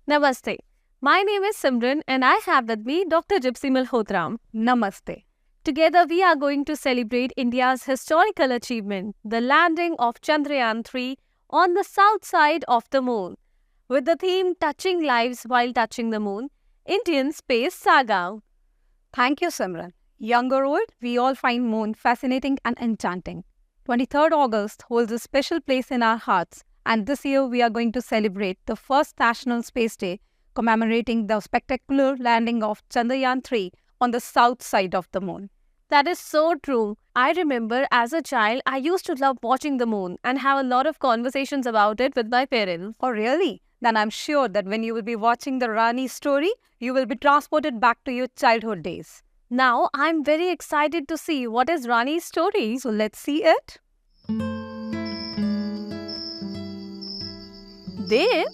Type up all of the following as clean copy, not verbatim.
Namaste. My name is Simran and I have with me Dr. Gypsy Malhotra. Namaste. Together we are going to celebrate India's historical achievement, the landing of Chandrayaan-3 on the south side of the moon. With the theme Touching Lives While Touching the Moon, Indian Space Saga. Thank you, Simran. Young or old, we all find moon fascinating and enchanting. 23rd August holds a special place in our hearts, and this year we are going to celebrate the first National Space Day, commemorating the spectacular landing of Chandrayaan-3 on the south side of the moon. That is so true. I remember as a child, I used to love watching the moon and have a lot of conversations about it with my parents. Oh, really? Then I'm sure that when you will be watching the Rani story, you will be transported back to your childhood days. Now, I'm very excited to see what is Rani's story. So let's see it. Dev,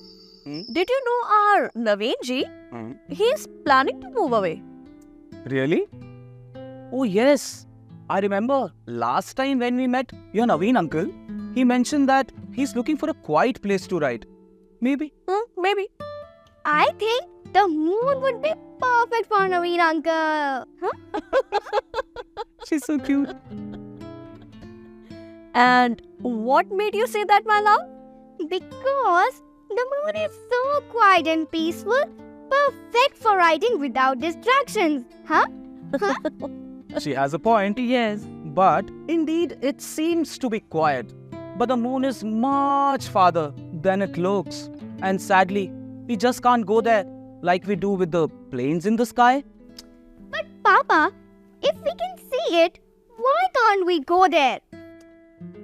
did you know our Naveen ji? He is planning to move away. Really? Oh yes, I remember last time when we met your Naveen uncle, he mentioned that he's looking for a quiet place to ride. Maybe? Maybe. I think the moon would be perfect for Naveen uncle. She's so cute. And what made you say that, my love? Because the moon is so quiet and peaceful, perfect for riding without distractions. She has a point. Yes. But indeed, it seems to be quiet. But the moon is much farther than it looks. And sadly, we just can't go there like we do with the planes in the sky. But Papa, if we can see it, why can't we go there?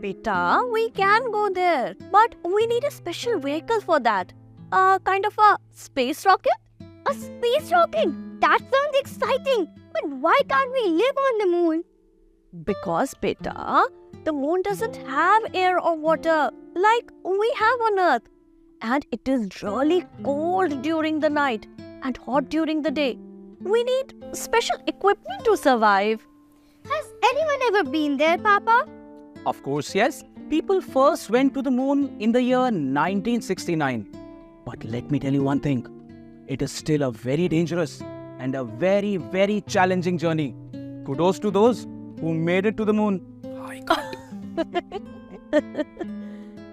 Beta, we can go there. But we need a special vehicle for that. Kind of a space rocket? A space rocket? That sounds exciting. But why can't we live on the moon? Because, beta, the moon doesn't have air or water like we have on Earth. And it is really cold during the night and hot during the day. We need special equipment to survive. Has anyone ever been there, Papa? Of course, yes. People first went to the moon in the year 1969. But let me tell you one thing. It is still a very dangerous and a very, very challenging journey. Kudos to those who made it to the moon. I can't.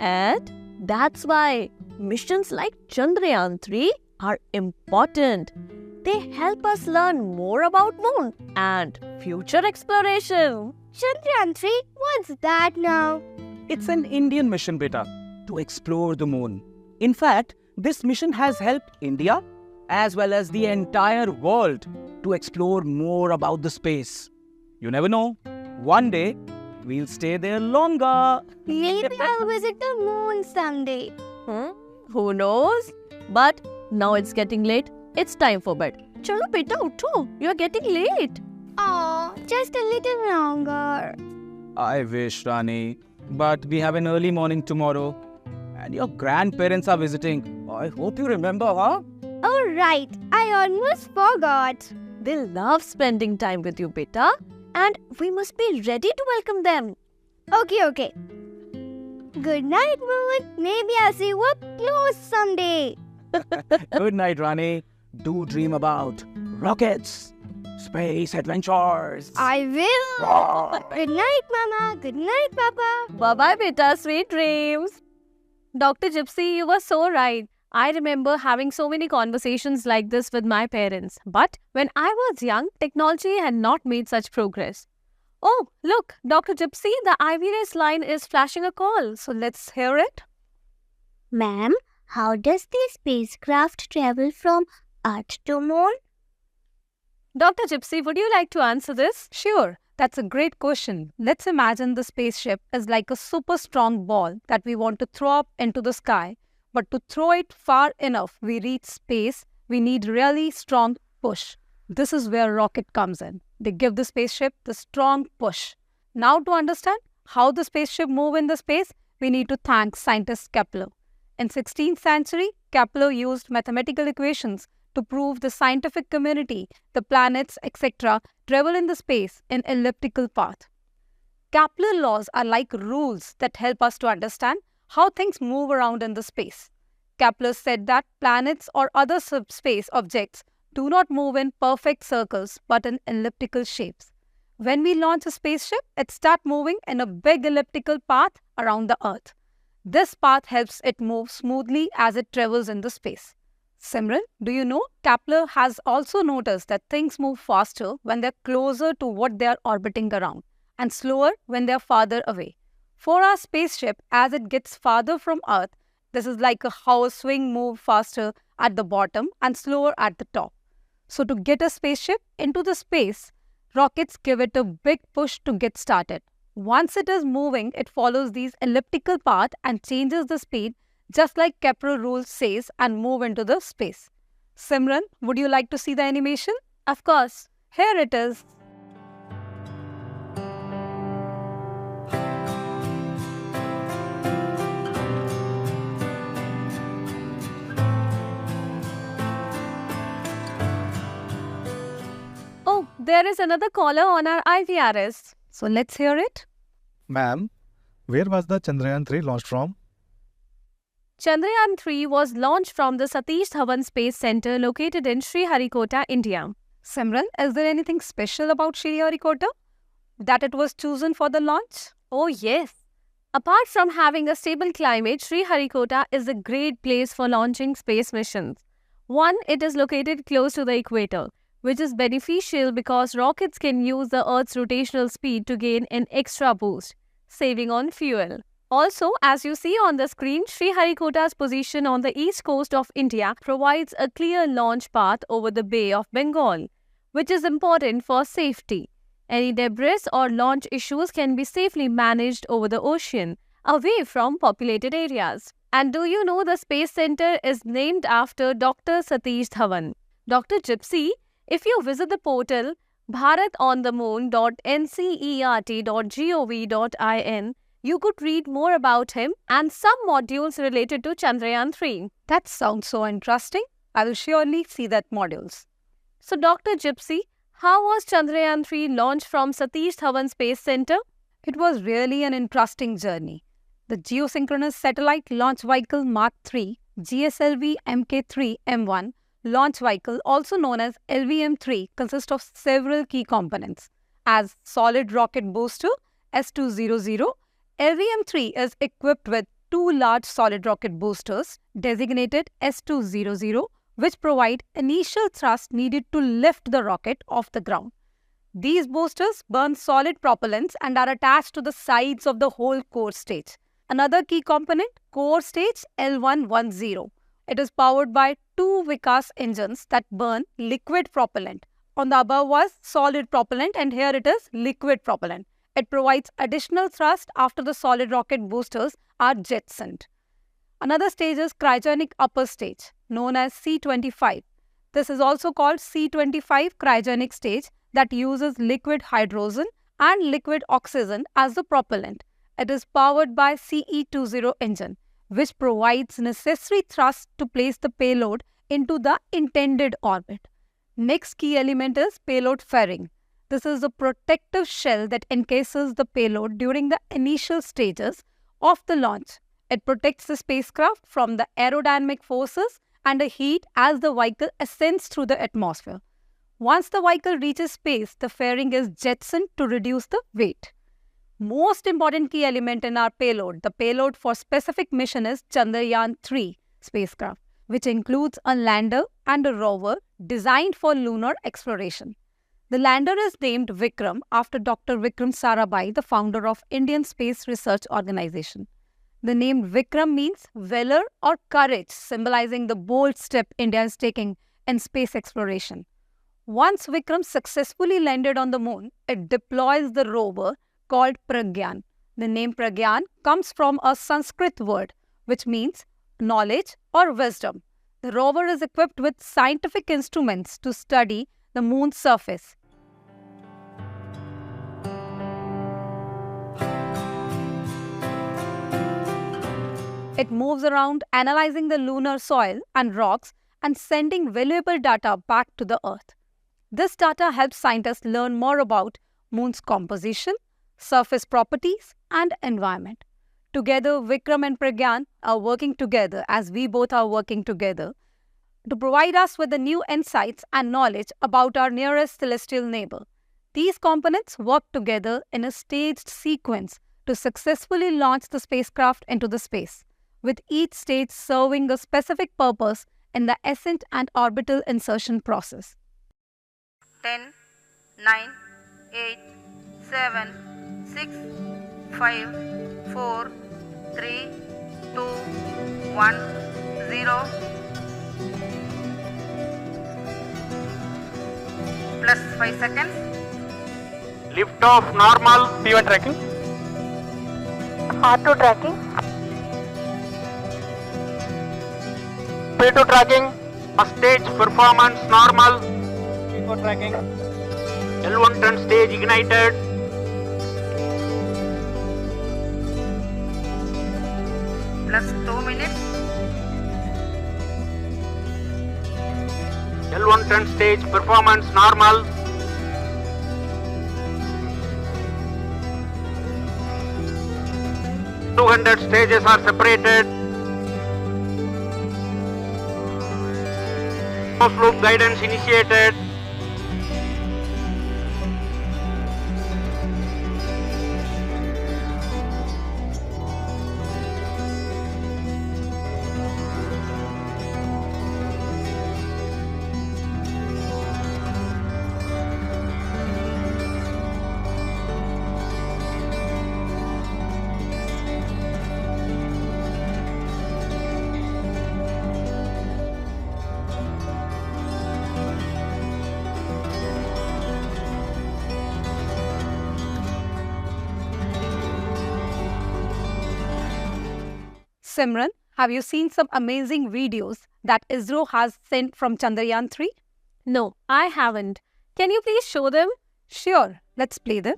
And that's why missions like Chandrayaan-3 are important. They help us learn more about moon and future exploration. Chandrayaan-3? What's that now? It's an Indian mission, beta, to explore the moon. In fact, this mission has helped India as well as the entire world to explore more about the space. You never know. One day, we'll stay there longer. Maybe I'll visit the moon someday. Who knows? But now it's getting late. It's time for bed. Chalo beta, utho. You're getting late. Oh, just a little longer. I wish, Rani. But we have an early morning tomorrow. And your grandparents are visiting. I hope you remember, huh? Oh, right. I almost forgot. They love spending time with you, beta. And we must be ready to welcome them. Okay. Good night, moon. Maybe I'll see you up close someday. Good night, Rani. Do dream about rockets, space adventures. I will. Good night, Mama. Good night, Papa. Bye-bye, beta. Sweet dreams. Dr. Gypsy, you were so right. I remember having so many conversations like this with my parents. But when I was young, technology had not made such progress. Oh, look, Dr. Gypsy, the IVRS line is flashing a call. So let's hear it. Ma'am, how does the spacecraft travel from Earth to moon? Dr. Gypsy, would you like to answer this? Sure, that's a great question. Let's imagine the spaceship is like a super strong ball that we want to throw up into the sky. But to throw it far enough, we reach space, we need really strong push. This is where rocket comes in. They give the spaceship the strong push. Now to understand how the spaceship move in the space, we need to thank scientist Kepler. In 16th century, Kepler used mathematical equations to prove the scientific community, the planets, etc., travel in the space in elliptical path. Kepler laws are like rules that help us to understand how things move around in the space. Kepler said that planets or other subspace objects do not move in perfect circles but in elliptical shapes. When we launch a spaceship, it starts moving in a big elliptical path around the Earth. This path helps it move smoothly as it travels in the space. Simran, do you know Kepler has also noticed that things move faster when they're closer to what they are orbiting around and slower when they are farther away. For our spaceship, as it gets farther from Earth, this is like how a swing moves faster at the bottom and slower at the top. So to get a spaceship into the space, rockets give it a big push to get started. Once it is moving, it follows these elliptical path and changes the speed just like Kepler rule says and move into the space. Simran, would you like to see the animation? Of course. Here it is. Oh, there is another caller on our IVRS. So let's hear it. Ma'am, where was the Chandrayaan 3 launched from? Chandrayaan 3 was launched from the Satish Dhawan Space Center located in Sriharikota, India. Simran, is there anything special about Sriharikota that it was chosen for the launch? Oh yes. Apart from having a stable climate, Sriharikota is a great place for launching space missions. One, it is located close to the equator, which is beneficial because rockets can use the Earth's rotational speed to gain an extra boost, saving on fuel. Also, as you see on the screen, Sriharikota's position on the east coast of India provides a clear launch path over the Bay of Bengal, which is important for safety. Any debris or launch issues can be safely managed over the ocean, away from populated areas. And do you know the Space Center is named after Dr. Satish Dhawan? Dr. Gypsy, if you visit the portal bharatonthemoon.ncert.gov.in, you could read more about him and some modules related to Chandrayaan 3. That sounds so interesting. I will surely see that modules. So, Dr. Gypsy, how was Chandrayaan 3 launched from Satish Dhawan Space Center? It was really an interesting journey. The Geosynchronous Satellite Launch Vehicle Mark III, GSLV Mk3 M1 launch vehicle, also known as LVM-3, consists of several key components. As solid rocket booster S200, LVM-3 is equipped with two large solid rocket boosters designated S200, which provide initial thrust needed to lift the rocket off the ground. These boosters burn solid propellants and are attached to the sides of the whole core stage. Another key component, core stage L110. It is powered by two Vikas engines that burn liquid propellant. On the above was solid propellant and here it is liquid propellant. It provides additional thrust after the solid rocket boosters are jettisoned. Another stage is cryogenic upper stage, known as C25. This is also called C25 cryogenic stage that uses liquid hydrogen and liquid oxygen as the propellant. It is powered by CE20 engine, which provides necessary thrust to place the payload into the intended orbit. Next key element is payload fairing. This is a protective shell that encases the payload during the initial stages of the launch. It protects the spacecraft from the aerodynamic forces and the heat as the vehicle ascends through the atmosphere. Once the vehicle reaches space, the fairing is jettisoned to reduce the weight. Most important key element in our payload, the payload for specific mission is Chandrayaan 3 spacecraft, which includes a lander and a rover designed for lunar exploration. The lander is named Vikram after Dr. Vikram Sarabhai, the founder of Indian Space Research Organization. The name Vikram means valor or courage, symbolizing the bold step India is taking in space exploration. Once Vikram successfully landed on the moon, it deploys the rover called Pragyan. The name Pragyan comes from a Sanskrit word which means knowledge or wisdom. The rover is equipped with scientific instruments to study the moon's surface. It moves around analyzing the lunar soil and rocks and sending valuable data back to the Earth. This data helps scientists learn more about Moon's composition, surface properties, and environment. Together, Vikram and Pragyan are working together, as we both are working together, to provide us with the new insights and knowledge about our nearest celestial neighbor. These components work together in a staged sequence to successfully launch the spacecraft into the space, with each stage serving a specific purpose in the ascent and orbital insertion process. 10, 9, 8, 7, 6, 5, 4, 3, 2, 1, 0. Plus 5 seconds. Lift off normal. P1 tracking. R2 tracking. P2 tracking. Stage performance normal. P4 tracking. L1 turn stage ignited. Plus 2 minutes. L1 turn stage performance normal. .200 stages are separated. Closed loop guidance initiated. Simran, have you seen some amazing videos that ISRO has sent from Chandrayaan 3? No, I haven't. Can you please show them? Sure, let's play them.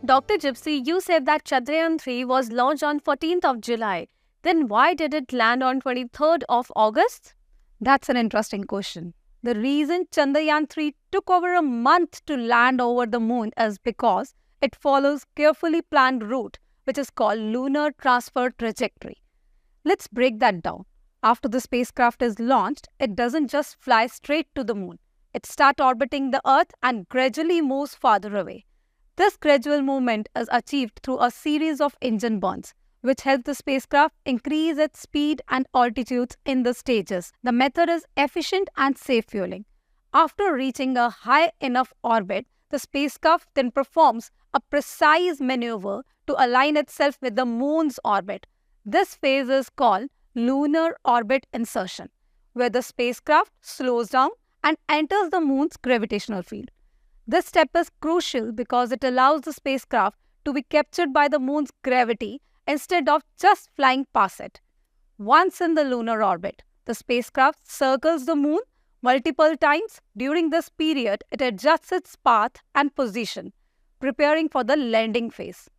Dr. Gypsy, you said that Chandrayaan 3 was launched on 14th of July. Then why did it land on 23rd of August? That's an interesting question. The reason Chandrayaan 3 took over a month to land over the moon is because it follows carefully planned route, which is called lunar transfer trajectory. Let's break that down. After the spacecraft is launched, it doesn't just fly straight to the moon. It starts orbiting the Earth and gradually moves farther away. This gradual movement is achieved through a series of engine burns, which help the spacecraft increase its speed and altitudes in the stages. The method is efficient and safe fueling. After reaching a high enough orbit, the spacecraft then performs a precise maneuver to align itself with the moon's orbit. This phase is called lunar orbit insertion, where the spacecraft slows down and enters the moon's gravitational field. This step is crucial because it allows the spacecraft to be captured by the moon's gravity instead of just flying past it. Once in the lunar orbit, the spacecraft circles the moon multiple times. During this period, it adjusts its path and position, preparing for the landing phase.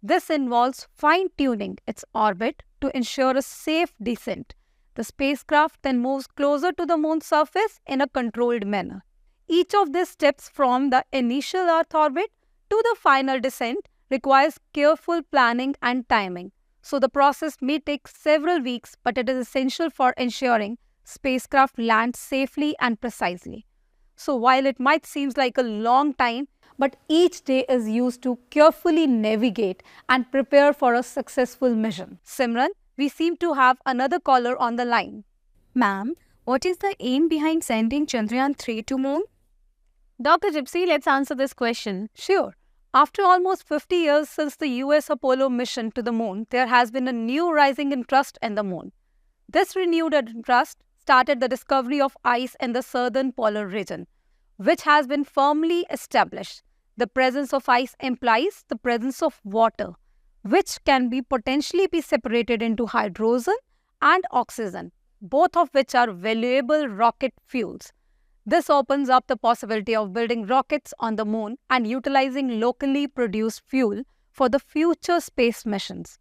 This involves fine-tuning its orbit to ensure a safe descent. The spacecraft then moves closer to the moon's surface in a controlled manner. Each of these steps from the initial Earth orbit to the final descent requires careful planning and timing. So the process may take several weeks, but it is essential for ensuring spacecraft lands safely and precisely. So while it might seem like a long time, but each day is used to carefully navigate and prepare for a successful mission. Simran, we seem to have another caller on the line. Ma'am, what is the aim behind sending Chandrayaan-3 to Moon? Dr. Gypsy, let's answer this question. Sure. After almost 50 years since the US Apollo mission to the moon, there has been a new rising interest in the moon. This renewed interest started the discovery of ice in the southern polar region, which has been firmly established. The presence of ice implies the presence of water, which can potentially be separated into hydrogen and oxygen, both of which are valuable rocket fuels. This opens up the possibility of building rockets on the moon and utilizing locally produced fuel for the future space missions.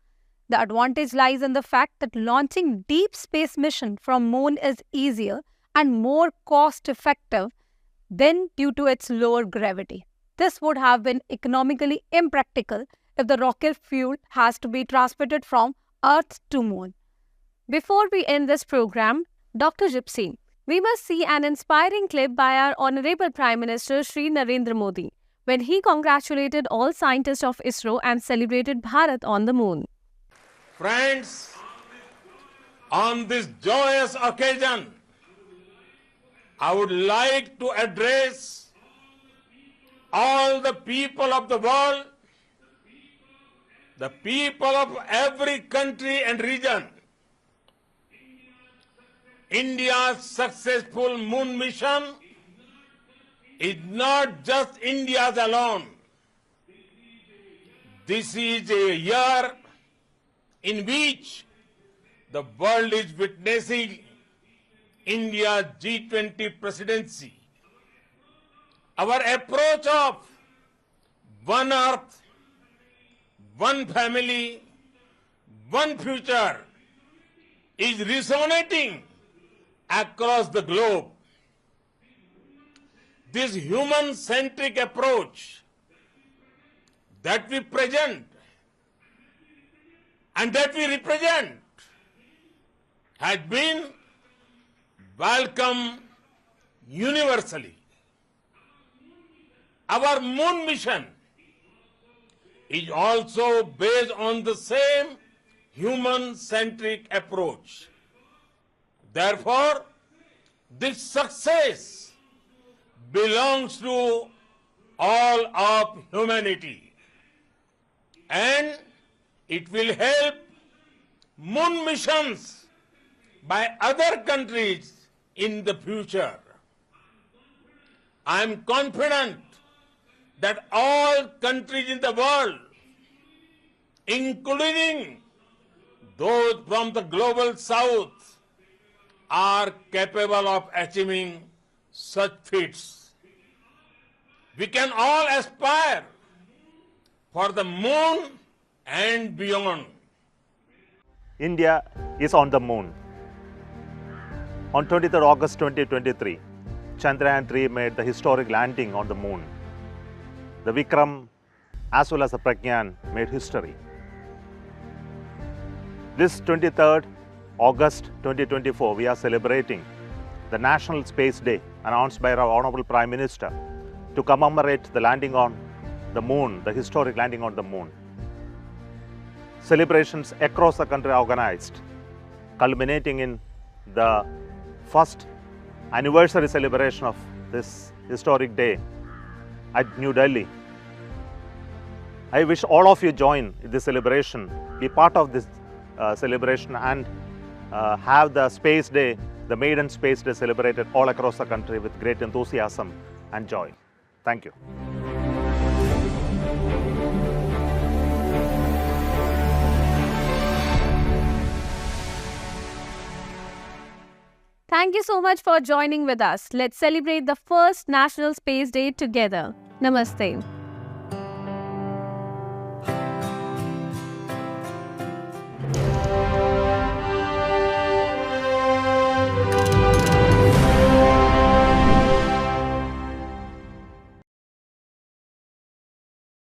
The advantage lies in the fact that launching deep space mission from moon is easier and more cost-effective than due to its lower gravity. This would have been economically impractical if the rocket fuel has to be transported from Earth to moon. Before we end this program, Dr. Gypsy, we must see an inspiring clip by our Honorable Prime Minister Shri Narendra Modi when he congratulated all scientists of ISRO and celebrated Bharat on the moon. Friends, on this joyous occasion, I would like to address all the people of the world, the people of every country and region. India's successful moon mission is not just India's alone. This is a year in which the world is witnessing India's G20 presidency. Our approach of one Earth, one family, one future is resonating across the globe. This human-centric approach that we present and that we represent has been welcomed universally. Our moon mission is also based on the same human-centric approach. Therefore, this success belongs to all of humanity, and it will help moon missions by other countries in the future. I am confident that all countries in the world, including those from the global south, are capable of achieving such feats. We can all aspire for the moon and beyond. India is on the moon. On 23rd August 2023, Chandrayaan-3 made the historic landing on the moon. The Vikram as well as the Pragyan made history. This 23rd August 2024, we are celebrating the National Space Day announced by our Honorable Prime Minister to commemorate the landing on the moon, the historic landing on the moon. Celebrations across the country are organized, culminating in the first anniversary celebration of this historic day at New Delhi. I wish all of you join this celebration, be part of this celebration, and have the Space Day, the maiden Space Day, celebrated all across the country with great enthusiasm and joy. Thank you. Thank you so much for joining with us. Let's celebrate the first National Space Day together. Namaste.